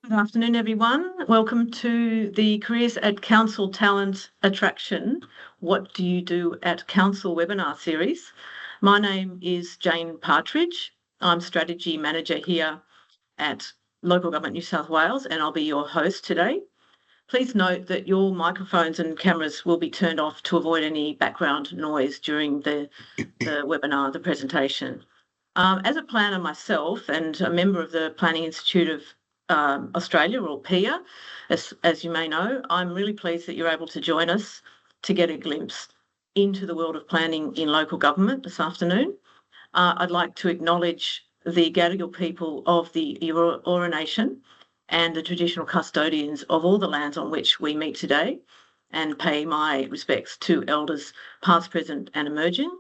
Good afternoon, everyone. Welcome to the Careers at Council Talent Attraction, What Do You Do at Council webinar series. My name is Jane Partridge. I'm Strategy Manager here at Local Government New South Wales, and I'll be your host today. Please note that your microphones and cameras will be turned off to avoid any background noise during the webinar, the presentation. As a planner myself and a member of the Planning Institute of Australia, or PIA, as you may know, I'm really pleased that you're able to join us to get a glimpse into the world of planning in local government this afternoon. I'd like to acknowledge the Gadigal people of the Eora Nation and the traditional custodians of all the lands on which we meet today, and pay my respects to elders past, present and emerging.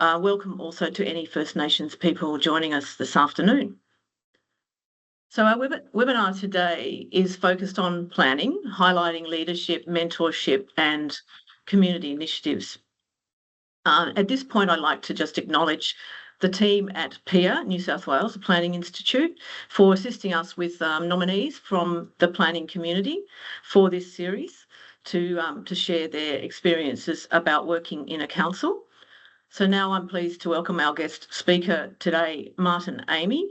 Welcome also to any First Nations people joining us this afternoon. So our webinar today is focused on planning, highlighting leadership, mentorship and community initiatives. At this point, I'd like to just acknowledge the team at PIA, New South Wales, the Planning Institute, for assisting us with nominees from the planning community for this series to share their experiences about working in a council. So now I'm pleased to welcome our guest speaker today, Martin Amy,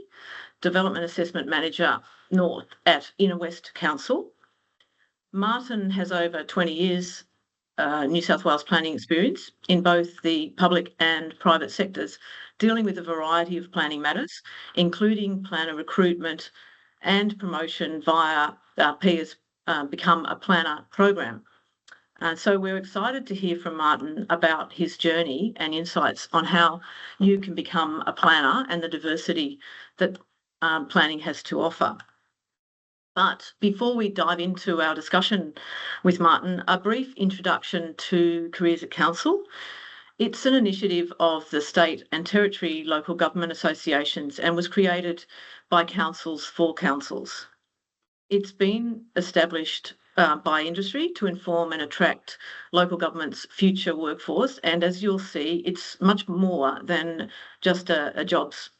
Development Assessment Manager North at Inner West Council. Martin has over 20 years New South Wales planning experience in both the public and private sectors, dealing with a variety of planning matters, including planner recruitment and promotion via PIA's Become a Planner program. So we're excited to hear from Martin about his journey and insights on how you can become a planner and the diversity that planning has to offer. But before we dive into our discussion with Martin, a brief introduction to Careers at Council. It's an initiative of the state and territory local government associations and was created by councils for councils. It's been established by industry to inform and attract local government's future workforce, and as you'll see, it's much more than just a jobs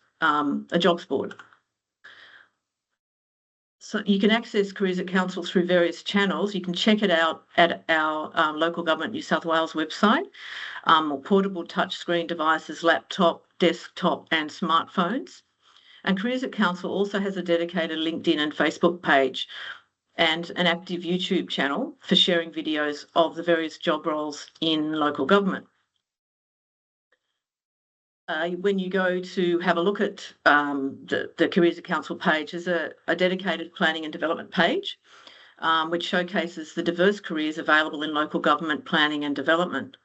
board. So you can access Careers at Council through various channels. You can check it out at our Local Government New South Wales website, or portable touchscreen devices, laptop, desktop and smartphones. And Careers at Council also has a dedicated LinkedIn and Facebook page and an active YouTube channel for sharing videos of the various job roles in local government. When you go to have a look at the Careers at Council page, there's a dedicated planning and development page, which showcases the diverse careers available in local government planning and development.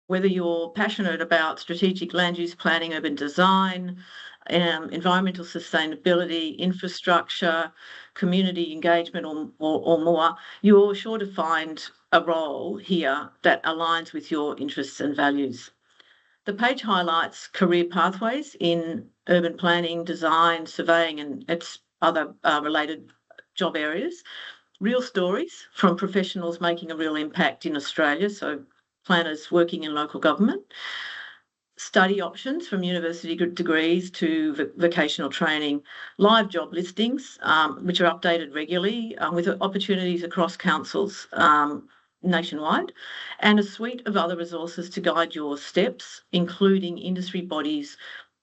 Whether you're passionate about strategic land use planning, urban design, environmental sustainability, infrastructure, community engagement or more, you're sure to find a role here that aligns with your interests and values. The page highlights career pathways in urban planning, design, surveying and its other related job areas, real stories from professionals making a real impact in Australia, so planners working in local government, study options from university degrees to vocational training, live job listings, which are updated regularly with opportunities across councils nationwide, and a suite of other resources to guide your steps, including industry bodies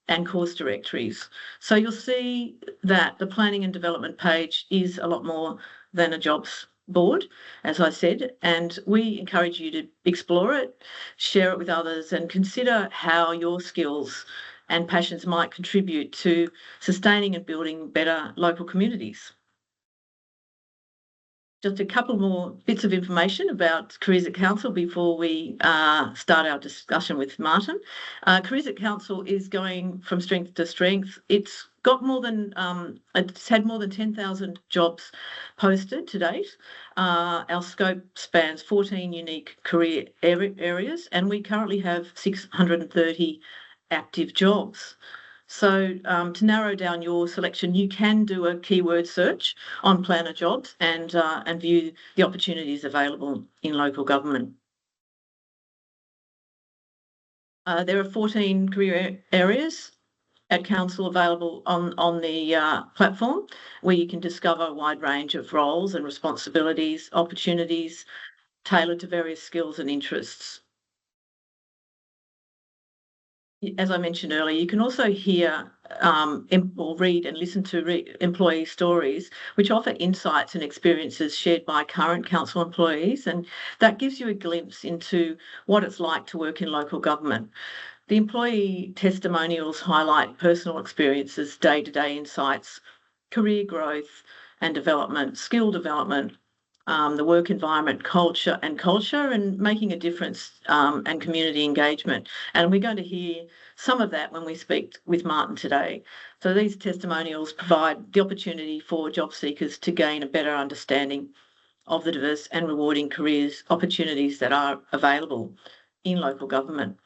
and course directories. So you'll see that the planning and development page is a lot more than a jobs board, as I said, and we encourage you to explore it, share it with others and consider how your skills and passions might contribute to sustaining and building better local communities. Just a couple more bits of information about Careers at Council before we start our discussion with Martin. Careers at Council is going from strength to strength. It's had more than 10,000 jobs posted to date. Our scope spans 14 unique career areas, and we currently have 630 active jobs. So to narrow down your selection, you can do a keyword search on planner jobs and view the opportunities available in local government. There are 14 career areas at Council available on the platform, where you can discover a wide range of roles and responsibilities, opportunities tailored to various skills and interests. As I mentioned earlier, you can also hear or read and listen to employee stories, which offer insights and experiences shared by current council employees, and that gives you a glimpse into what it's like to work in local government. The employee testimonials highlight personal experiences, day-to-day insights, career growth and development, skill development, the work environment, culture, and making a difference and community engagement. And we're going to hear some of that when we speak with Martin today. So these testimonials provide the opportunity for job seekers to gain a better understanding of the diverse and rewarding careers opportunities that are available in local government.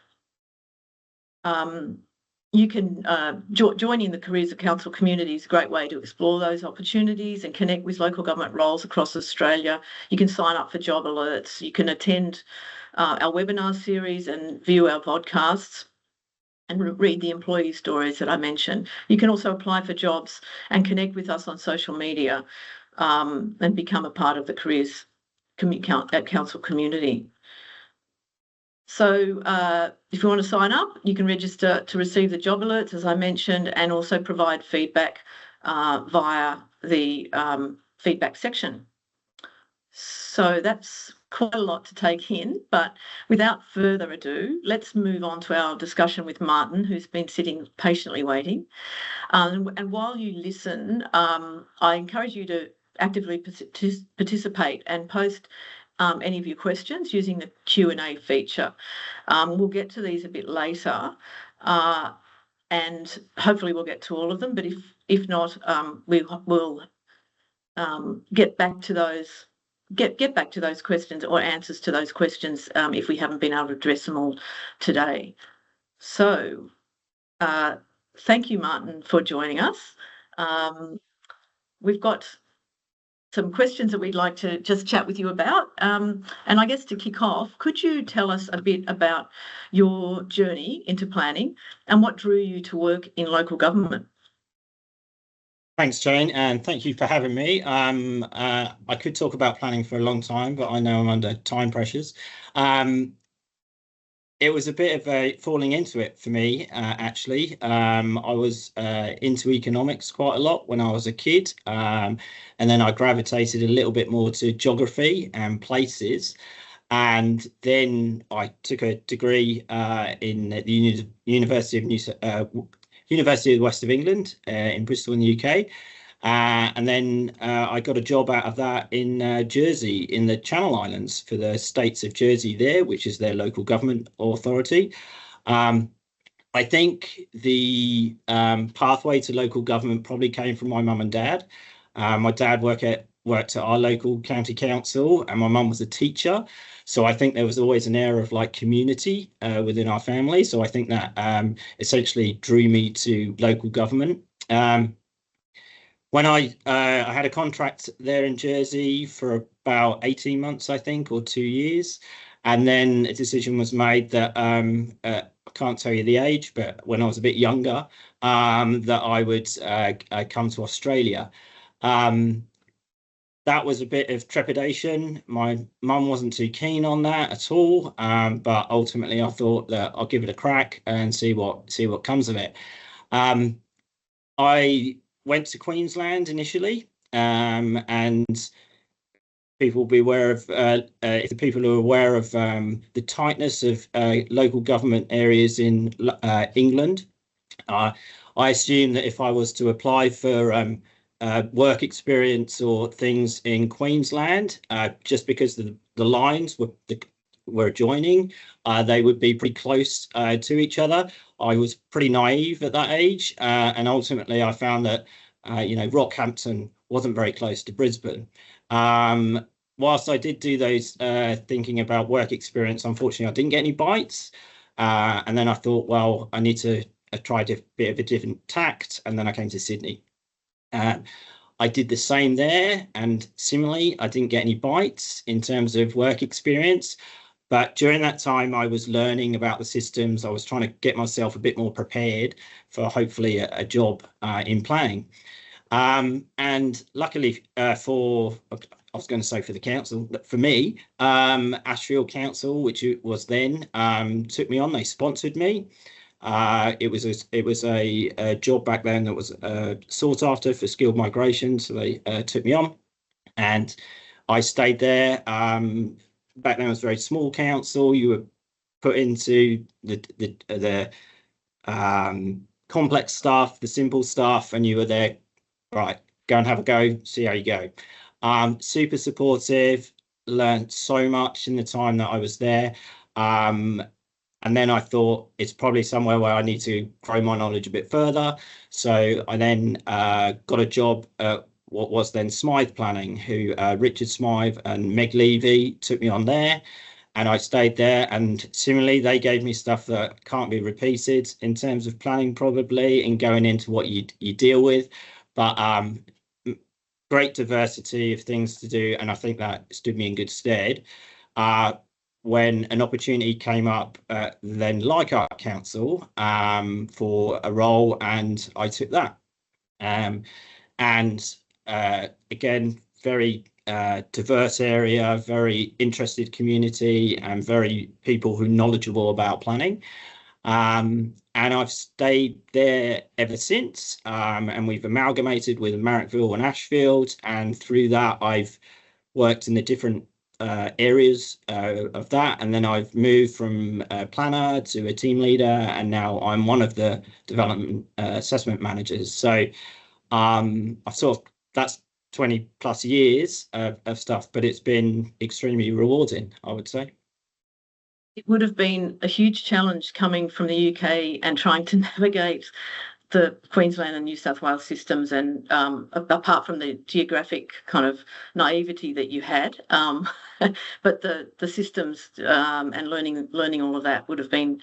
You can join in the Careers at Council community is a great way to explore those opportunities and connect with local government roles across Australia. You can sign up for job alerts. You can attend our webinar series and view our podcasts and read the employee stories that I mentioned. You can also apply for jobs and connect with us on social media and become a part of the Careers at Council community. So if you want to sign up, you can register to receive the job alerts, as I mentioned, and also provide feedback via the feedback section. So that's quite a lot to take in, but without further ado, let's move on to our discussion with Martin, who's been sitting patiently waiting. And while you listen, I encourage you to actively participate and post any of your questions using the Q&A feature. We'll get to these a bit later, and hopefully we'll get to all of them, but if not, we'll get back to those questions or answers to those questions if we haven't been able to address them all today. So thank you, Martin, for joining us. We've got some questions that we'd like to just chat with you about. And I guess to kick off, could you tell us a bit about your journey into planning and what drew you to work in local government? Thanks, Jane, and thank you for having me. I could talk about planning for a long time, but I know I'm under time pressures. It was a bit of a falling into it for me, actually. I was into economics quite a lot when I was a kid, and then I gravitated a little bit more to geography and places. And then I took a degree in the University of the West of England in Bristol in the UK. And then I got a job out of that in Jersey, in the Channel Islands, for the States of Jersey there, which is their local government authority. I think the pathway to local government probably came from my mum and dad. My dad worked at our local county council, and my mum was a teacher. So I think there was always an air of like community within our family. So I think that essentially drew me to local government. When I had a contract there in Jersey for about 18 months, I think, or 2 years. And then a decision was made that I can't tell you the age, but when I was a bit younger, that I would come to Australia. That was a bit of trepidation. My mum wasn't too keen on that at all, but ultimately I thought that I'll give it a crack and see what comes of it. I went to Queensland initially, and people will be aware of, if the people are aware of the tightness of local government areas in England. I assume that if I was to apply for work experience or things in Queensland, just because the lines were adjoining, they would be pretty close to each other. I was pretty naive at that age, and ultimately I found that Rockhampton wasn't very close to Brisbane. Whilst I did do those thinking about work experience, unfortunately I didn't get any bites, and then I thought, well, I need to try a bit of a different tact, and then I came to Sydney. I did the same there, and similarly I didn't get any bites in terms of work experience. But during that time, I was learning about the systems. I was trying to get myself a bit more prepared for hopefully a job in planning. And luckily I was going to say for the council, but for me, Ashfield Council, which it was then, took me on. They sponsored me. It was a job back then that was sought after for skilled migration, so they took me on, and I stayed there. Back then, it was a very small council. You were put into the complex stuff, the simple stuff, and you were there. Right, go and have a go, see how you go. Super supportive, learned so much in the time that I was there. And then I thought it's probably somewhere where I need to grow my knowledge a bit further. So I then got a job at what was then Smythe Planning, who Richard Smythe and Meg Levy took me on there. And I stayed there, and similarly, they gave me stuff that can't be repeated in terms of planning, probably, and going into what you deal with. But great diversity of things to do, and I think that stood me in good stead. When an opportunity came up, then Leichhardt Council for a role, and I took that. And again, very diverse area, very interested community, and very people who are knowledgeable about planning. And I've stayed there ever since, and we've amalgamated with Marrickville and Ashfield, and through that I've worked in the different areas of that, and then I've moved from a planner to a team leader, and now I'm one of the development assessment managers. So I've sort of, that's 20 plus years of stuff, but it's been extremely rewarding, I would say. It would have been a huge challenge coming from the UK and trying to navigate the Queensland and New South Wales systems, and apart from the geographic kind of naivety that you had, but the systems and learning all of that would have been,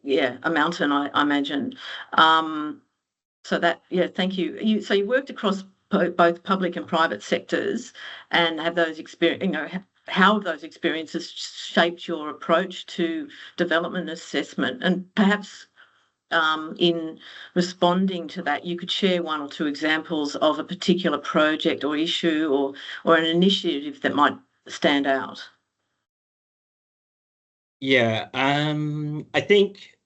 a mountain, I imagine. So that, thank you. So you worked across both public and private sectors, and have those experience, how have those experiences shaped your approach to development assessment? And perhaps in responding to that, you could share one or two examples of a particular project or issue or an initiative that might stand out. Yeah, I think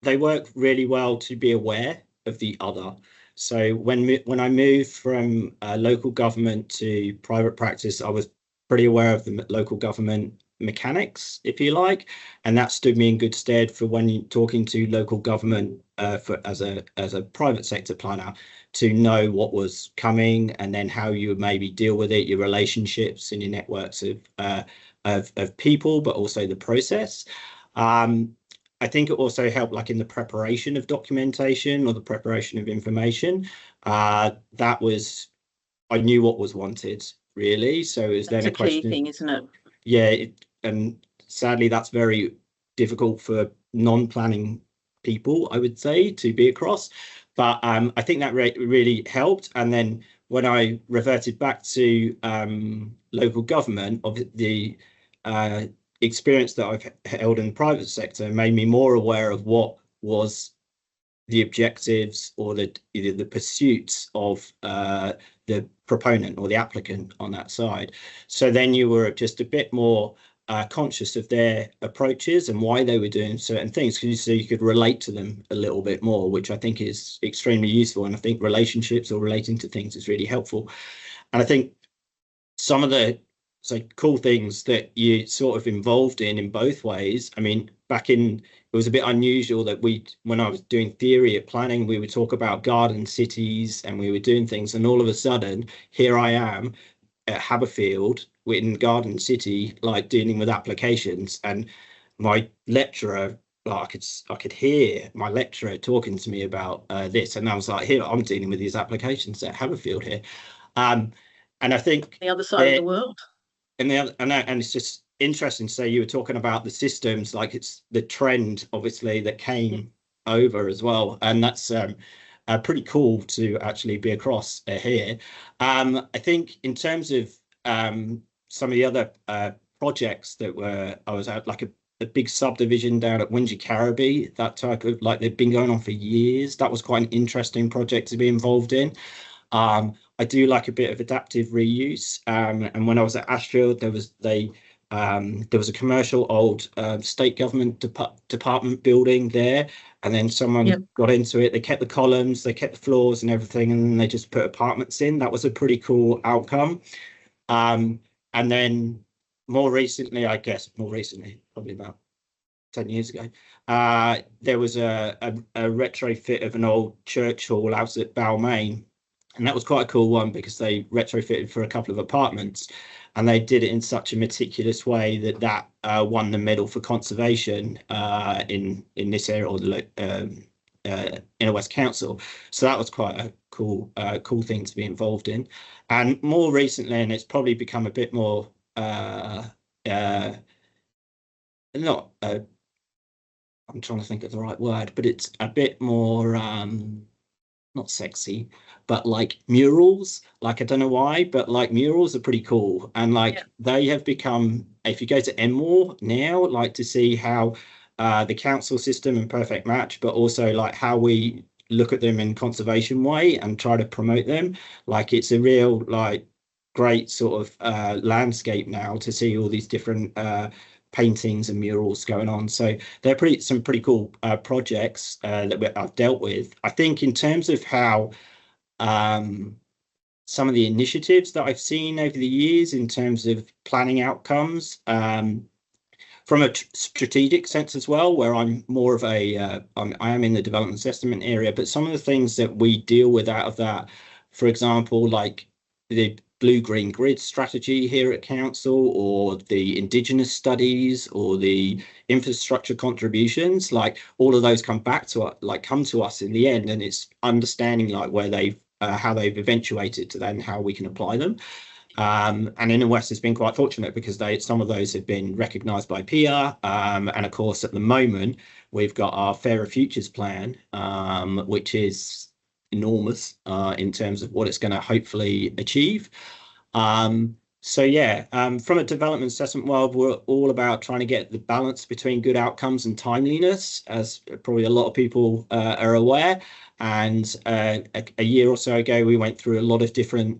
they work really well to be aware of the other. So when I moved from local government to private practice, I was pretty aware of the local government mechanics, if you like, and that stood me in good stead for when you're talking to local government as a private sector planner, to know what was coming and then how you would maybe deal with it, your relationships and your networks of people, but also the process. I think it also helped, like in the preparation of documentation or the preparation of information. That was, I knew what was wanted, really. So it was then a question. That's a key thing, isn't it? Yeah, and sadly, that's very difficult for non-planning people, I would say, to be across. But I think that really helped. And then when I reverted back to local government, of the experience that I've held in the private sector made me more aware of what was the objectives or either the pursuits of the proponent or the applicant on that side. So then you were just a bit more conscious of their approaches and why they were doing certain things, so you could relate to them a little bit more, which I think is extremely useful. And I think relationships or relating to things is really helpful. And I think some of the cool things that you sort of involved in both ways. I mean, it was a bit unusual that when I was doing theory at planning, we would talk about garden cities and we were doing things, and all of a sudden here I am at Haberfield in Garden City, like dealing with applications, and my lecturer, like I could hear my lecturer talking to me about this, and I was like, here I'm dealing with these applications at Haberfield here. And I think the other side of the world. And it's just interesting to say, you were talking about the systems, like it's the trend, obviously, that came over as well. And that's pretty cool to actually be across here. I think in terms of some of the other projects that I was at like a big subdivision down at Windsor Caribou, that type of, like, they've been going on for years. That was quite an interesting project to be involved in. I do like a bit of adaptive reuse. And when I was at Ashfield, there was a commercial old state government department building there, and then someone got into it. They kept the columns, they kept the floors and everything, and then they just put apartments in. That was a pretty cool outcome. And then more recently, probably about 10 years ago, there was a retrofit of an old church hall out at Balmain. And that was quite a cool one because they retrofitted for a couple of apartments, and they did it in such a meticulous way that won the medal for conservation in this area, or the Inner West Council. So that was quite a cool thing to be involved in. And more recently, and it's probably become a bit more not I'm trying to think of the right word, but it's a bit more not sexy, but like murals. Like, I don't know why, but like murals are pretty cool. And like they have become, if you go to Enmore now, like to see how the council system and Perfect Match, but also like how we look at them in conservation way and try to promote them. Like, it's a real like great sort of landscape now to see all these different paintings and murals going on. So they're some pretty cool projects that I've dealt with. I think in terms of how some of the initiatives that I've seen over the years in terms of planning outcomes, from a strategic sense as well, where I'm more of I am in the development assessment area, but some of the things that we deal with out of that, for example, like the blue-green grid strategy here at council, or the indigenous studies, or the infrastructure contributions, like all of those come to us in the end, and it's understanding like where how they've eventuated to then how we can apply them. And Inner West has been quite fortunate because some of those have been recognised by PIA, and of course at the moment we've got our Fairer Futures plan, which is enormous in terms of what it's going to hopefully achieve. So yeah, from a development assessment world, we're all about trying to get the balance between good outcomes and timeliness, as probably a lot of people are aware. And a year or so ago, we went through a lot of different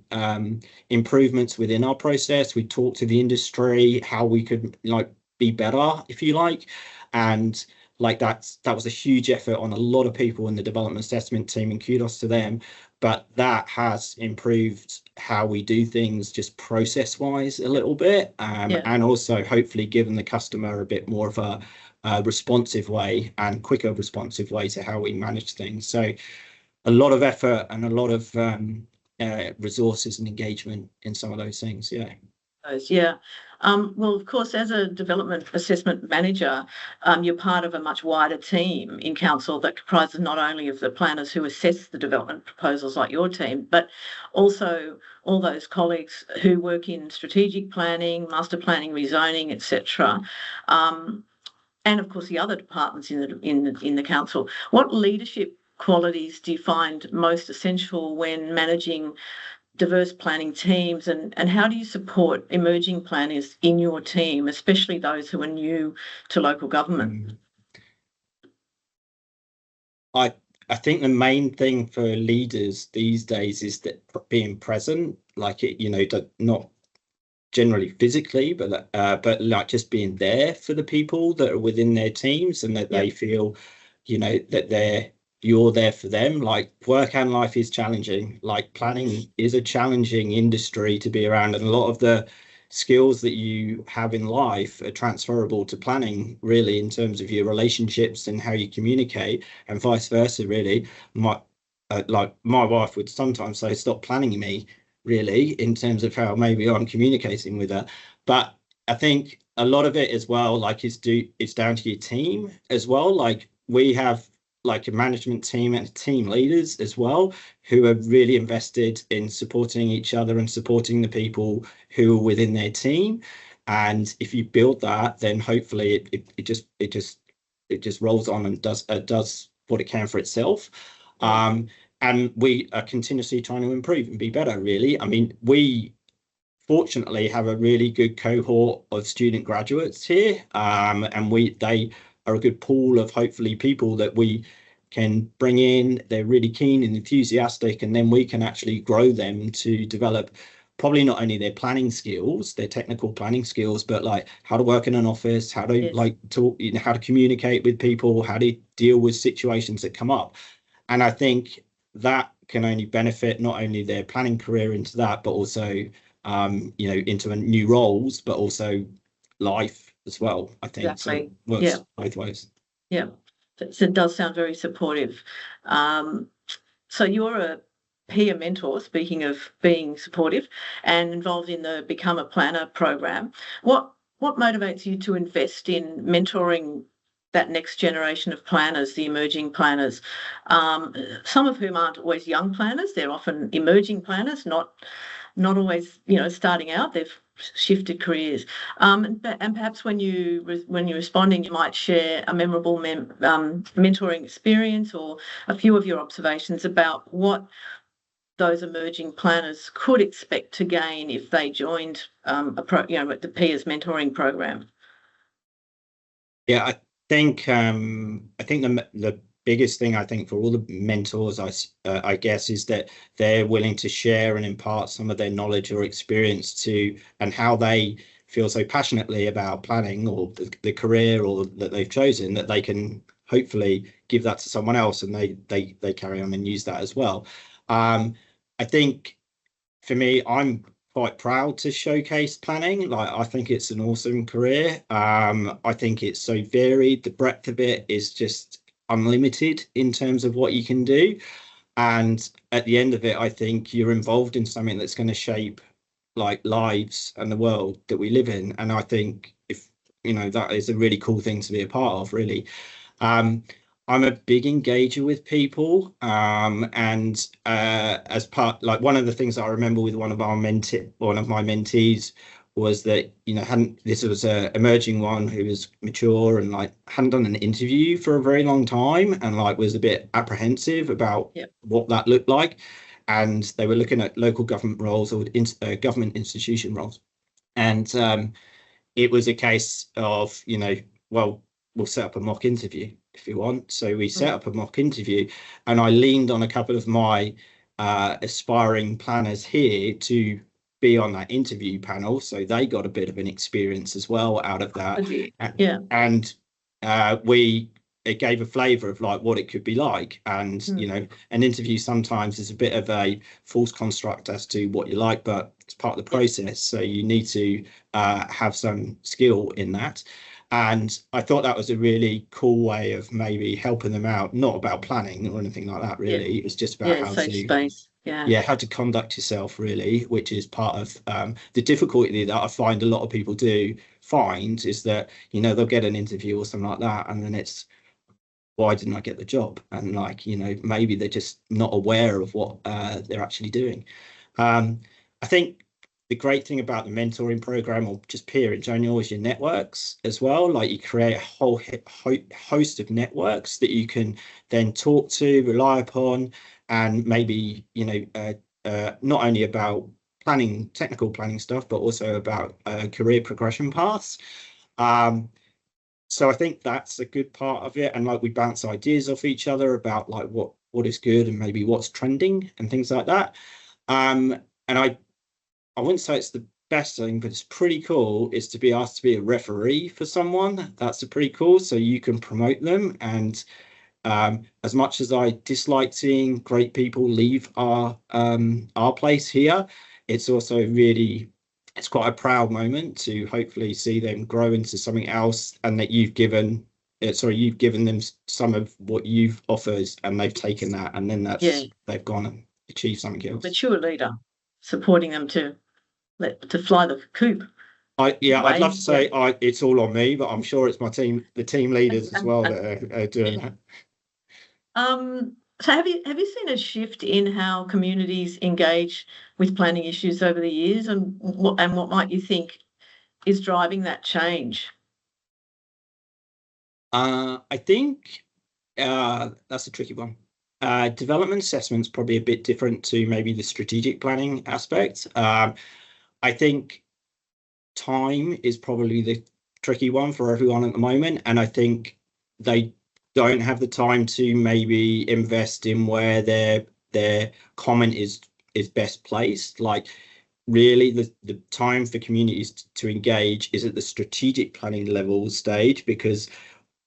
improvements within our process. We talked to the industry, how we could like be better, if you like. And like that was a huge effort on a lot of people in the development assessment team, and kudos to them. But that has improved how we do things just process wise a little bit, and also hopefully given the customer a bit more of a responsive way and quicker responsive way to how we manage things. So a lot of effort and a lot of resources and engagement in some of those things. Well, of course, as a development assessment manager, you're part of a much wider team in council that comprises not only of the planners who assess the development proposals like your team, but also all those colleagues who work in strategic planning, master planning, rezoning, etc. And of course the other departments in the council. What leadership qualities do you find most essential when managing diverse planning teams, and how do you support emerging planners in your team, especially those who are new to local government? I think the main thing for leaders these days is that being present, like not generally physically, but like just being there for the people that are within their teams, and that they feel, that you're there for them. Like, work and life is challenging. Like, planning is a challenging industry to be around, and a lot of the skills that you have in life are transferable to planning, really, in terms of your relationships and how you communicate, and vice versa, really. My wife would sometimes say, stop planning me, really, in terms of how maybe I'm communicating with her. But I think a lot of it as well, like, it's down to your team as well. Like, we have like a management team and team leaders as well, who are really invested in supporting each other and supporting the people who are within their team. And if you build that, then hopefully it just rolls on and does what it can for itself. And we are continuously trying to improve and be better, really. I mean, fortunately have a really good cohort of student graduates here, and they are a good pool of hopefully people that we can bring in. They're really keen and enthusiastic, and then we can actually grow them to develop probably not only their planning skills, their technical planning skills, but like how to work in an office, how to like talk, how to communicate with people, how to deal with situations that come up. And I think that can only benefit not only their planning career into that, but also into new roles, but also life as well. I think so. It works both ways. Yeah, so it does sound very supportive. So you're a peer mentor, speaking of being supportive, and involved in the Become a Planner program. What motivates you to invest in mentoring that next generation of planners, the emerging planners, some of whom aren't always young planners? They're often emerging planners, not always, starting out. They've shifted careers. And perhaps when you're responding, you might share a memorable mentoring experience or a few of your observations about what those emerging planners could expect to gain if they joined the peers mentoring program. Yeah, I think the biggest thing I think for all the mentors, I guess, is that they're willing to share and impart some of their knowledge or experience to, and how they feel so passionately about planning or the career or that they've chosen, that they can hopefully give that to someone else, and they carry on and use that as well. I think for me, I'm quite proud to showcase planning. Like, I think it's an awesome career. I think it's so varied. The breadth of it is just unlimited in terms of what you can do. And at the end of it, I think you're involved in something that's going to shape like lives and the world that we live in. And I think that is a really cool thing to be a part of, really. I'm a big engager with people, and as part, like, one of the things I remember with one of my mentees was that this was a emerging one who was mature and like hadn't done an interview for a very long time, and like was a bit apprehensive about what that looked like, and they were looking at local government roles or government institution roles, and it was a case of well, we'll set up a mock interview if you want. So we set up a mock interview, and I leaned on a couple of my aspiring planners here to be on that interview panel, so they got a bit of an experience as well out of that. And it gave a flavour of like what it could be like. And an interview sometimes is a bit of a false construct as to what you like, but it's part of the process, so you need to have some skill in that. And I thought that was a really cool way of maybe helping them out, not about planning or anything like that, really. It was just about how to conduct yourself, really, which is part of the difficulty that I find a lot of people do find, is that they'll get an interview or something like that, and then it's, why didn't I get the job? And like, maybe they're just not aware of what they're actually doing. I think the great thing about the mentoring program, or just peer in general, is your networks as well. Like, you create a whole host of networks that you can then talk to, rely upon, and maybe not only about technical planning stuff, but also about career progression paths. So I think that's a good part of it, and like, we bounce ideas off each other about like what is good and maybe what's trending and things like that. And I wouldn't say it's the best thing, but it's pretty cool, is to be asked to be a referee for someone. That's pretty cool. So you can promote them. And as much as I dislike seeing great people leave our place here, it's also it's quite a proud moment to hopefully see them grow into something else, and that you've given them some of what you've offered, and they've taken that, and then they've gone and achieved something else. Mature leader, supporting them to fly the coop. I'd love to say it's all on me, but I'm sure it's the team leaders as well that are doing that. So have you seen a shift in how communities engage with planning issues over the years, and what might you think is driving that change? I think that's a tricky one. Development assessment's probably a bit different to maybe the strategic planning aspect. I think time is probably the tricky one for everyone at the moment, and I think they don't have the time to maybe invest in where their comment is best placed. Like really the time for communities to engage is at the strategic planning level stage, because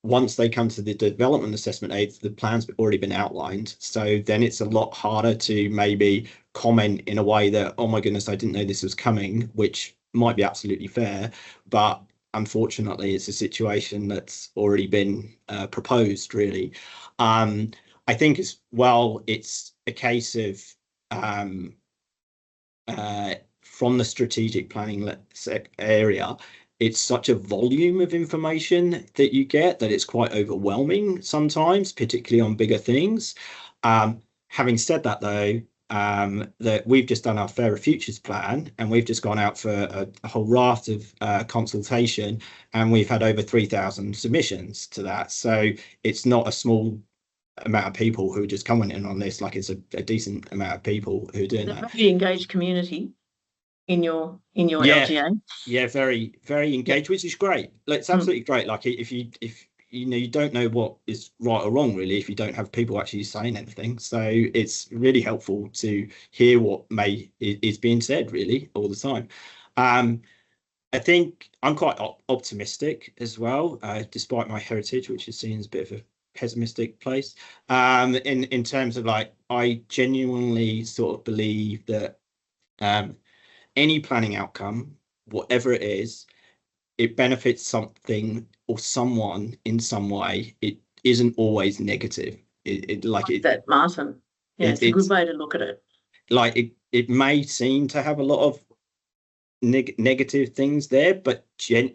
once they come to the development assessment aids, the plan's already been outlined. So then it's a lot harder to maybe comment in a way that, oh my goodness, I didn't know this was coming, which might be absolutely fair. But unfortunately, it's a situation that's already been proposed, really. I think as well, it's a case of from the strategic planning area, it's such a volume of information that you get that it's quite overwhelming sometimes, particularly on bigger things. Having said that, though, that we've just done our Fairer Futures plan, and we've just gone out for a whole raft of consultation, and we've had over 3,000 submissions to that. So it's not a small amount of people who are just coming in on this. Like, it's a decent amount of people who are doing that. A very engaged community in your Yeah. LGA. Yeah, very, very engaged, which is great. Like, it's absolutely great. Like, if you know, you don't know what is right or wrong, really, if you don't have people actually saying anything. So it's really helpful to hear what is being said, really, all the time. I think I'm quite optimistic as well, despite my heritage, which is seen as a bit of a pessimistic place. In terms of, like, I genuinely sort of believe that any planning outcome, whatever it is, it benefits something or someone in some way. It isn't always negative. That, Martin. Yeah, it's a good way to look at it. Like, it may seem to have a lot of negative things there, but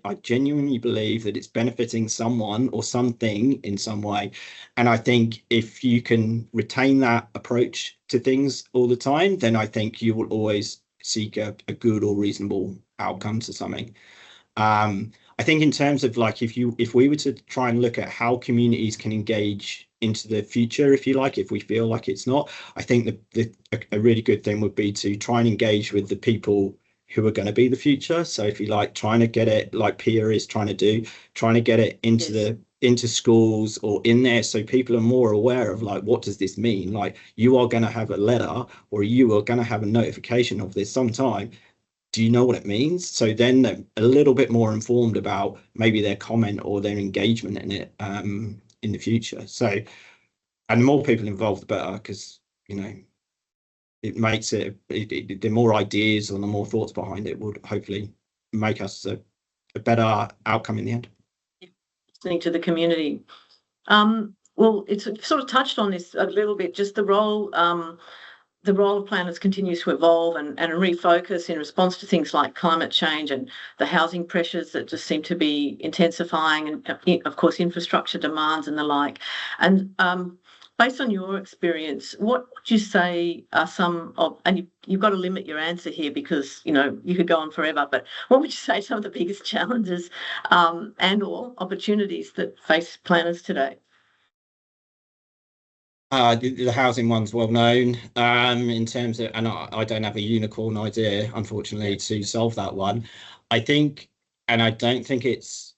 I genuinely believe that it's benefiting someone or something in some way. And I think if you can retain that approach to things all the time, then I think you will always seek a good or reasonable outcome to something. I think in terms of, like, if we were to try and look at how communities can engage into the future, if you like, if we feel like it's not, I think a really good thing would be to try and engage with the people who are going to be the future. So if you like, trying to get it, like Pia is trying to get it into into schools or in there, so people are more aware of, like, what does this mean? Like, you are going to have a letter, or you are going to have a notification of this sometime. Do you know what it means? So then they're a little bit more informed about maybe their comment or their engagement in it in the future. So, and the more people involved, the better, because, you know, it makes the more ideas and the more thoughts behind it would hopefully make us a better outcome in the end. Listening to the community. Well, it's sort of touched on this a little bit, just the role of planners continues to evolve and refocus in response to things like climate change and the housing pressures that just seem to be intensifying, and of course infrastructure demands and the like. And based on your experience, what would you say are some of, and you've got to limit your answer here because, you know, you could go on forever, but what would you say some of the biggest challenges and or opportunities that face planners today? The housing one's well known in terms of, and I don't have a unicorn idea, unfortunately, to solve that one. I think, and I don't think it's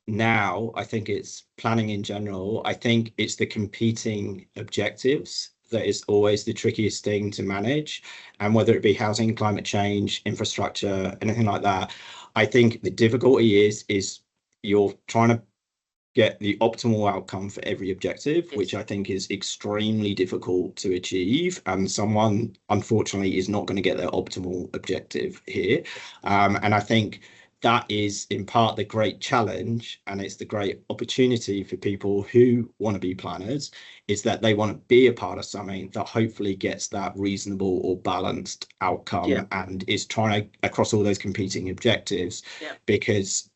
now, I think it's planning in general. I think it's the competing objectives that is always the trickiest thing to manage, and whether it be housing, climate change, infrastructure, anything like that. I think the difficulty is you're trying to get the optimal outcome for every objective, which I think is extremely difficult to achieve. And someone, unfortunately, is not going to get their optimal objective here. And I think that is in part the great challenge, and it's the great opportunity for people who want to be planners, is that they want to be a part of something that hopefully gets that reasonable or balanced outcome and is trying to, across all those competing objectives, because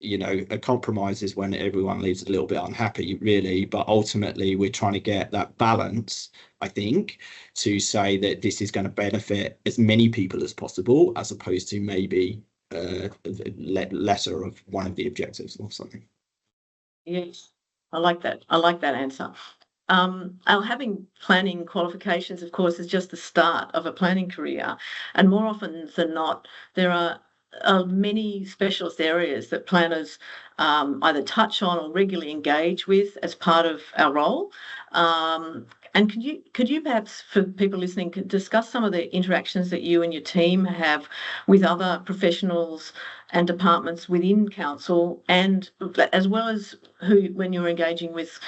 you know, a compromise is when everyone leaves a little bit unhappy, really. But ultimately, we're trying to get that balance, I think, to say that this is going to benefit as many people as possible, as opposed to maybe lesser of one of the objectives or something. Yes, I like that. I like that answer. Having planning qualifications, of course, is just the start of a planning career. And more often than not, there are many specialist areas that planners either touch on or regularly engage with as part of our role. And could you perhaps, for people listening, discuss some of the interactions that you and your team have with other professionals and departments within council, and as well as when you're engaging with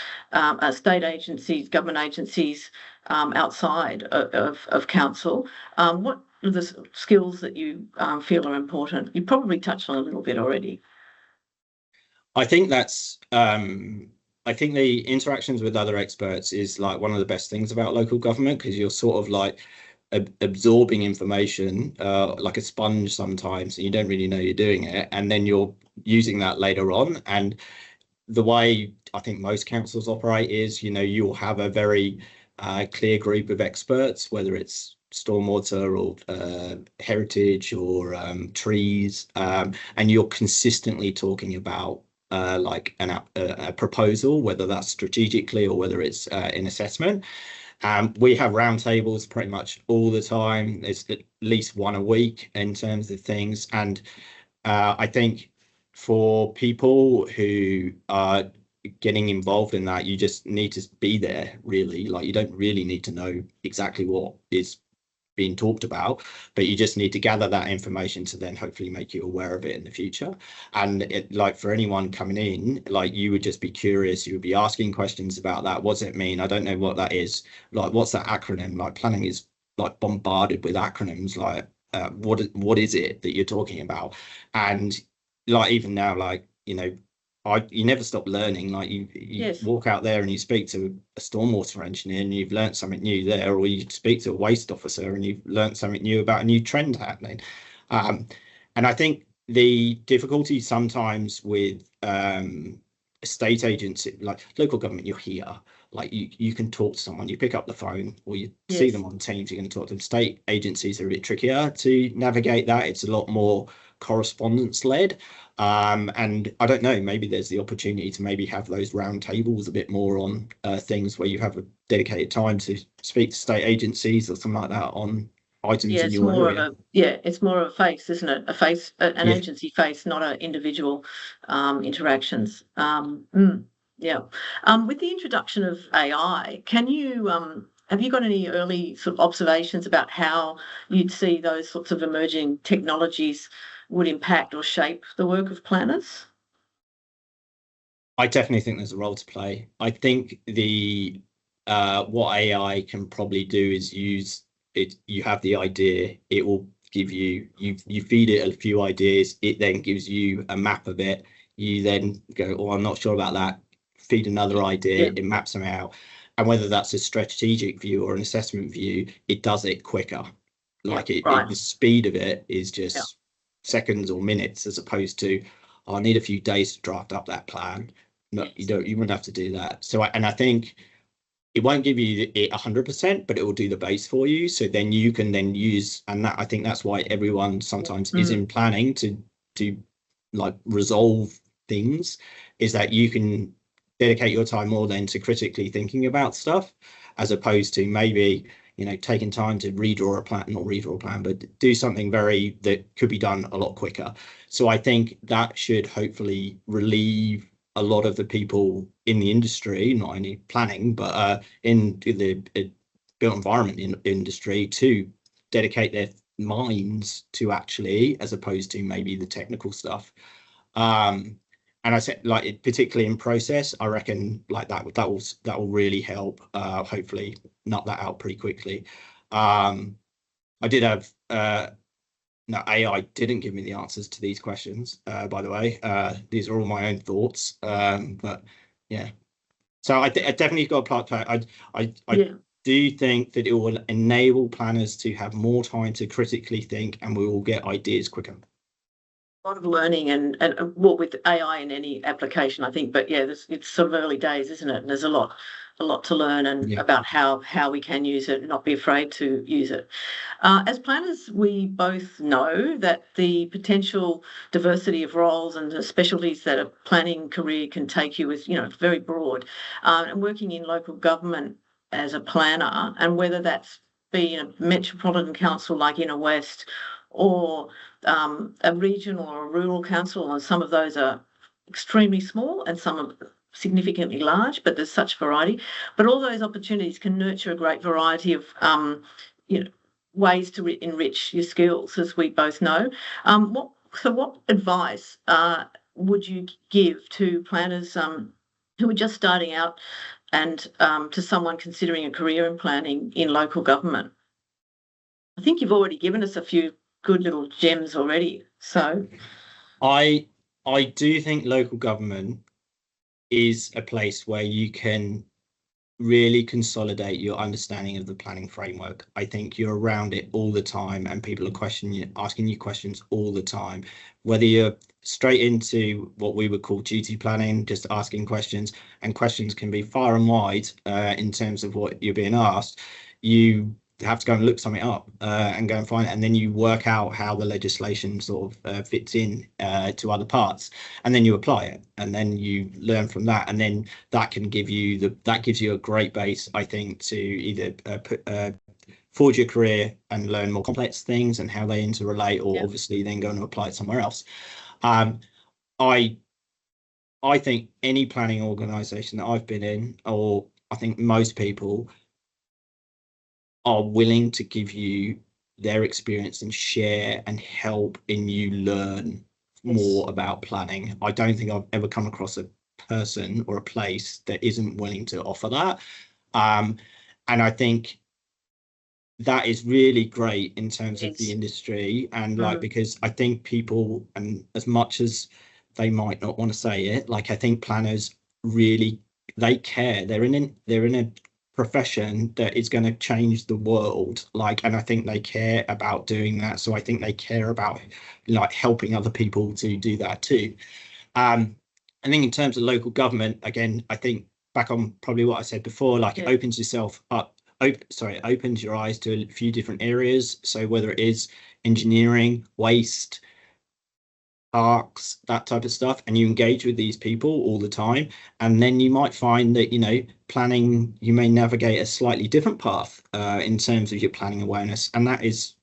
state agencies, government agencies outside of council, what are the skills that you feel are important? You probably touched on a little bit already. I think that's I think the interactions with other experts is like one of the best things about local government, because you're sort of like absorbing information like a sponge sometimes, and you don't really know you're doing it, and then you're using that later on. And the way I think most councils operate is, you'll have a very clear group of experts, whether it's stormwater or heritage or trees, and you're consistently talking about like a proposal, whether that's strategically or whether it's in assessment. We have roundtables pretty much all the time. There's at least one a week in terms of things. And I think for people who are getting involved in that, you just need to be there, really. Like, you don't really need to know exactly what is being talked about, but you just need to gather that information to then hopefully make you aware of it in the future. And like, for anyone coming in, like, you would just be curious, you would be asking questions about that. What's it mean? I don't know what that is. Like, what's that acronym? Like, planning is like bombarded with acronyms. Like, what is it that you're talking about? And like, even now, like, you never stop learning. Like, you Yes. walk out there and you speak to a stormwater engineer and you've learned something new there, or you speak to a waste officer and you've learned something new about a new trend happening. And I think the difficulty sometimes with estate agents, like local government, you're here, like you can talk to someone, you pick up the phone, or you see them on Teams, you can talk to them. State agencies are a bit trickier to navigate that. It's a lot more correspondence led. And I don't know, maybe there's the opportunity to maybe have those round tables a bit more on things where you have a dedicated time to speak to state agencies or something like that on items in your area. It's more of a face, isn't it? A face, an agency face, not an individual interactions. With the introduction of AI, can you have you got any early sort of observations about how you'd see those sorts of emerging technologies would impact or shape the work of planners? I definitely think there's a role to play. I think the what AI can probably do is use it. You have the idea, it will give you feed it a few ideas, it then gives you a map of it. You then go, oh, I'm not sure about that. Feed another idea, it maps them out. And whether that's a strategic view or an assessment view, it does it quicker. Like, the speed of it is just seconds or minutes, as opposed to, oh, I need a few days to draft up that plan. No, you wouldn't have to do that. So, and I think it won't give you it 100%, but it will do the base for you. So then you can then use, and that, I think that's why everyone sometimes is in planning to like resolve things, is that you can dedicate your time more then to critically thinking about stuff, as opposed to maybe, taking time to redraw a plan, but do something that could be done a lot quicker. So I think that should hopefully relieve a lot of the people in the industry, not only planning, but in the built environment industry, to dedicate their minds to actually, as opposed to maybe the technical stuff. And I said, like, particularly in process, I reckon like that will really help. Hopefully knock that out pretty quickly. I did have no, AI didn't give me the answers to these questions, by the way. These are all my own thoughts. But yeah, so I definitely got a part to play. I do think that it will enable planners to have more time to critically think, and we will get ideas quicker. A lot of learning and well, with AI in any application, I think, but it's sort of early days, isn't it? And there's a lot a lot to learn, and Yeah. about how we can use it and not be afraid to use it. As planners, we both know that the potential diversity of roles and the specialties that a planning career can take you is, very broad. And working in local government as a planner, and whether that's be in a metropolitan council like Inner West, or a regional or a rural council, and some of those are extremely small and some are significantly large, but there's such variety. But all those opportunities can nurture a great variety of ways to enrich your skills, as we both know. What advice would you give to planners who are just starting out, and to someone considering a career in planning in local government? I think you've already given us a few good little gems already. So I do think local government is a place where you can really consolidate your understanding of the planning framework. I think you're around it all the time, and people are asking you questions all the time, whether you're straight into what we would call duty planning, just asking questions, and questions can be far and wide in terms of what you're being asked. You have to go and look something up and go and find it, and then you work out how the legislation sort of fits in to other parts, and then you apply it, and then you learn from that, and then that can give you that gives you a great base, I think, to either forge your career and learn more complex things and how they interrelate, or obviously then go and apply it somewhere else. I think any planning organisation that I've been in, or I think most people, are willing to give you their experience and share and help in you learn more about planning. I don't think I've ever come across a person or a place that isn't willing to offer that. And I think that is really great in terms of the industry, and because I think people, and as much as they might not want to say it, I think planners really, they care. They're in a profession that is going to change the world, and I think they care about doing that. So I think they care about helping other people to do that too. I think in terms of local government, again, I think back on probably what I said before, it opens yourself up. It opens your eyes to a few different areas. So whether it is engineering, waste, parks, that type of stuff, and you engage with these people all the time, and then you might find that planning, you may navigate a slightly different path in terms of your planning awareness, and that is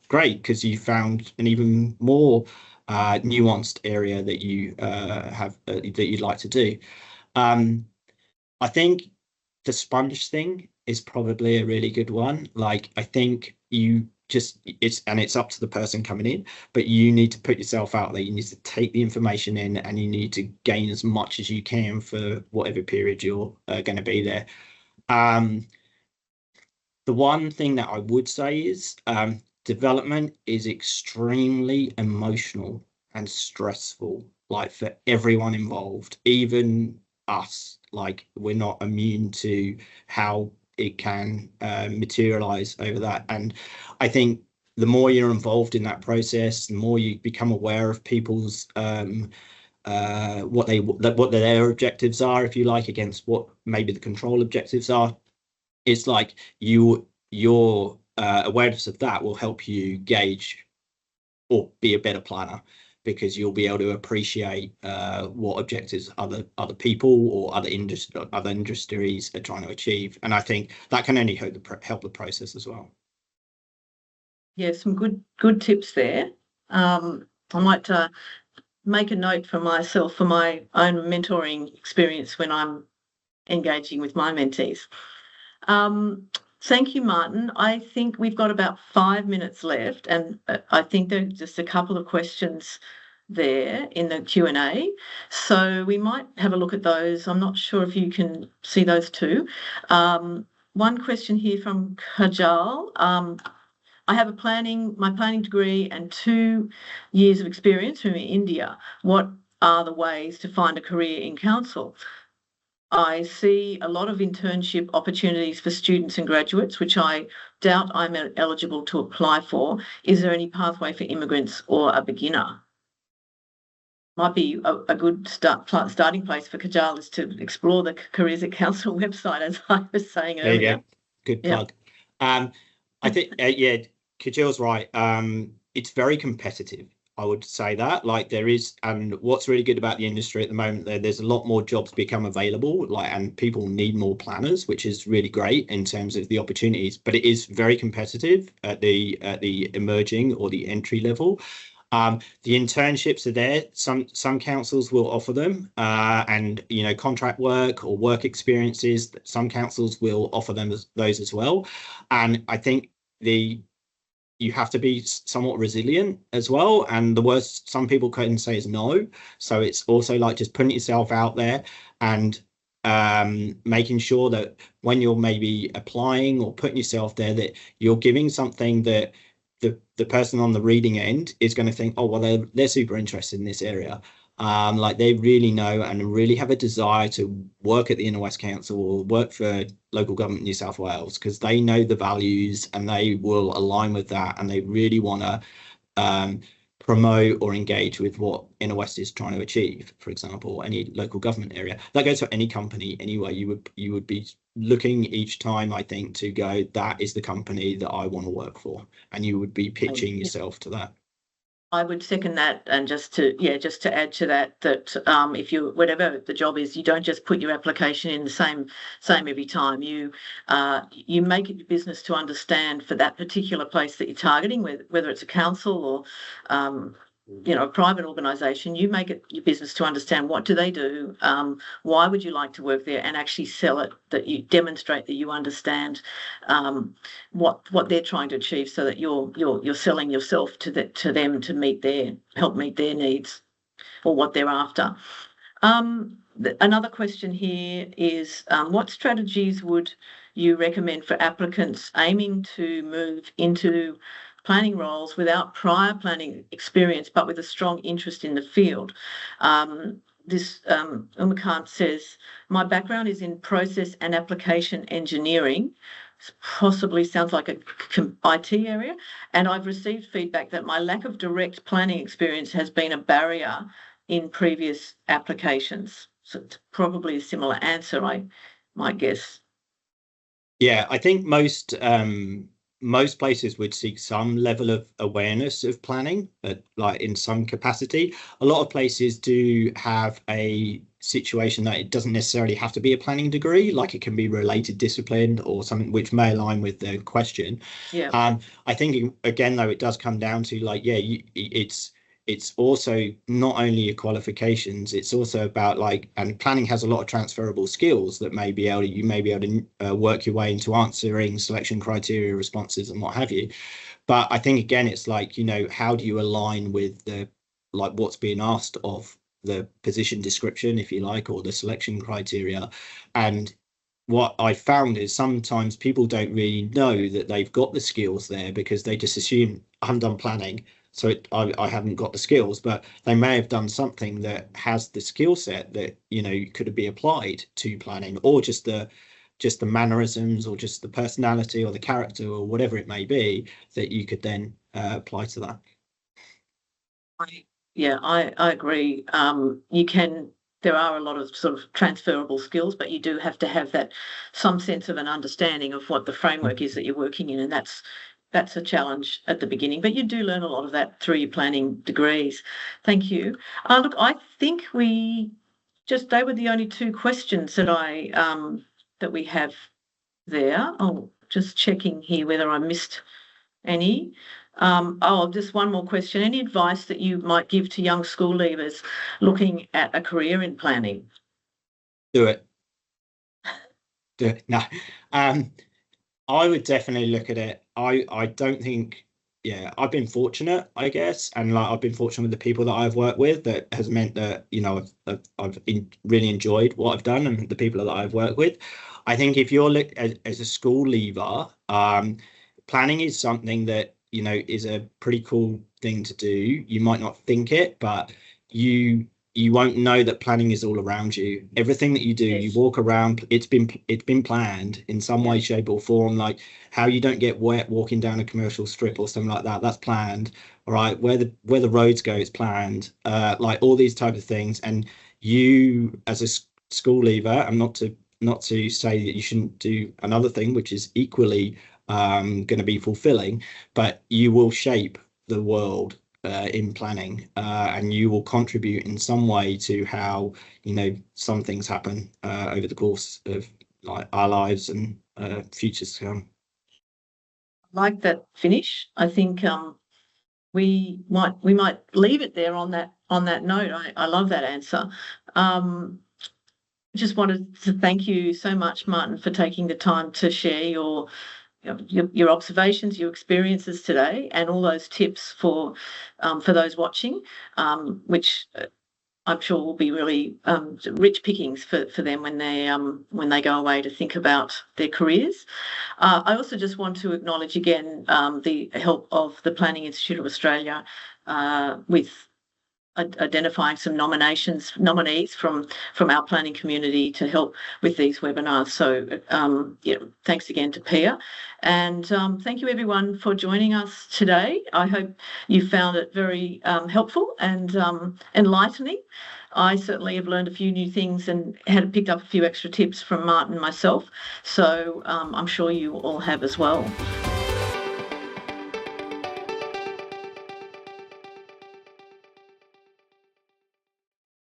great, because you found an even more nuanced area that you have that you'd like to do. I think the sponge thing is probably a really good one. I think it's up to the person coming in, but you need to put yourself out there. You need to take the information in, and you need to gain as much as you can for whatever period you're going to be there. The one thing that I would say is development is extremely emotional and stressful, for everyone involved, even us. We're not immune to how it can materialize over that. And I think the more you're involved in that process, the more you become aware of people's what their objectives are, if you like, against what maybe the control objectives are. It's your awareness of that will help you gauge or be a better planner, because you'll be able to appreciate what objectives other people or other industries are trying to achieve. And I think that can only help the process as well. Yeah, some good tips there. I might make a note for myself for my own mentoring experience when I'm engaging with my mentees. Thank you, Martin. I think we've got about 5 minutes left, and I think there are just a couple of questions there in the Q&A. So we might have a look at those. I'm not sure if you can see those too. One question here from Kajal. I have my planning degree and 2 years of experience from India. What are the ways to find a career in council? I see a lot of internship opportunities for students and graduates, which I doubt I'm eligible to apply for. Is there any pathway for immigrants or a beginner? might be a good starting place for Kajal is to explore the Careers at Council website, as I was saying There you earlier. go. Good Yeah. plug. I think, yeah, Kajil's right. It's very competitive. I would say that, like, there is, and what's really good about the industry at the moment, there's a lot more jobs become available, like, and people need more planners, which is really great in terms of the opportunities. But it is very competitive at the emerging or the entry level. The internships are there. Some councils will offer them, and contract work or work experiences. Some councils will offer them those as well. And I think you have to be somewhat resilient as well. And the worst some people can say is no. So it's also like just putting yourself out there and making sure that when you're maybe applying or putting yourself there, that you're giving something that the person on the reading end is going to think, oh, well, they're super interested in this area. Like they really know and really have a desire to work at the Inner West Council or work for Local Government New South Wales, because they know the values and they will align with that, and they really want to promote or engage with what Inner West is trying to achieve. For example, any local government area that goes for any company anyway. You would be looking each time, I think, to go, that is the company that I want to work for, and you would be pitching yourself to that. I would second that, and just to add to that, if you, whatever the job is, you don't just put your application in the same every time. You make it your business to understand for that particular place that you're targeting, whether it's a council or a private organisation. You make it your business to understand what do they do, why would you like to work there, and actually sell it, that you demonstrate that you understand what they're trying to achieve, so that you're selling yourself to them to help meet their needs or what they're after. Another question here is, what strategies would you recommend for applicants aiming to move into planning roles without prior planning experience, but with a strong interest in the field? Umakant says, my background is in process and application engineering, possibly sounds like a IT area, and I've received feedback that my lack of direct planning experience has been a barrier in previous applications. So it's probably a similar answer, I might guess. Yeah, I think most places would seek some level of awareness of planning, like in some capacity. A lot of places do have a situation that it doesn't necessarily have to be a planning degree, like it can be related discipline or something which may align with the question. Yeah. I think again, though, it does come down to like, yeah, it's also not only your qualifications, it's also about like, and planning has a lot of transferable skills that you may be able to work your way into answering selection criteria responses and what have you. But I think again, it's like, how do you align with what's being asked of the position description, if you like, or the selection criteria. And what I found is sometimes people don't really know that they've got the skills there, because they just assume I haven't done planning, so I haven't got the skills. But they may have done something that has the skill set that could be applied to planning, or just the mannerisms, or just the personality or the character or whatever it may be, that you could then apply to that. I agree. There are a lot of sort of transferable skills, but you do have to have some sense of an understanding of what the framework is that you're working in, and that's a challenge at the beginning. But you do learn a lot of that through your planning degrees. Thank you. Look, I think they were the only two questions that we have there. Oh, just checking here whether I missed any. Just one more question. Any advice that you might give to young school leavers looking at a career in planning? Do it. No. I would definitely look at it. I don't think, I've been fortunate, I guess, and like I've been fortunate with the people that I've worked with, that has meant that I've really enjoyed what I've done, and the people that I've worked with. I think if you're as a school leaver, planning is something that is a pretty cool thing to do. You might not think it, but you you won't know that planning is all around you. Everything that you do, you walk around, it's been planned in some way, shape, or form. Like how you don't get wet walking down a commercial strip or something like that, that's planned. All right, where the roads go, it's planned. Like all these type of things. And you, as a school leaver, and not to say that you shouldn't do another thing, which is equally going to be fulfilling, but you will shape the world in planning, and you will contribute in some way to how some things happen over the course of like our lives and futures to come. Like that finish. I think we might leave it there on that note. I love that answer. Just wanted to thank you so much, Martin, for taking the time to share your observations, your experiences today, and all those tips for those watching, which I'm sure will be really rich pickings for them when they go away to think about their careers. I also just want to acknowledge again the help of the Planning Institute of Australia with identifying some nominees from our planning community to help with these webinars. So thanks again to Pia, and thank you everyone for joining us today. I hope you found it very helpful and enlightening. I certainly have learned a few new things and had picked up a few extra tips from Martin and myself, so I'm sure you all have as well.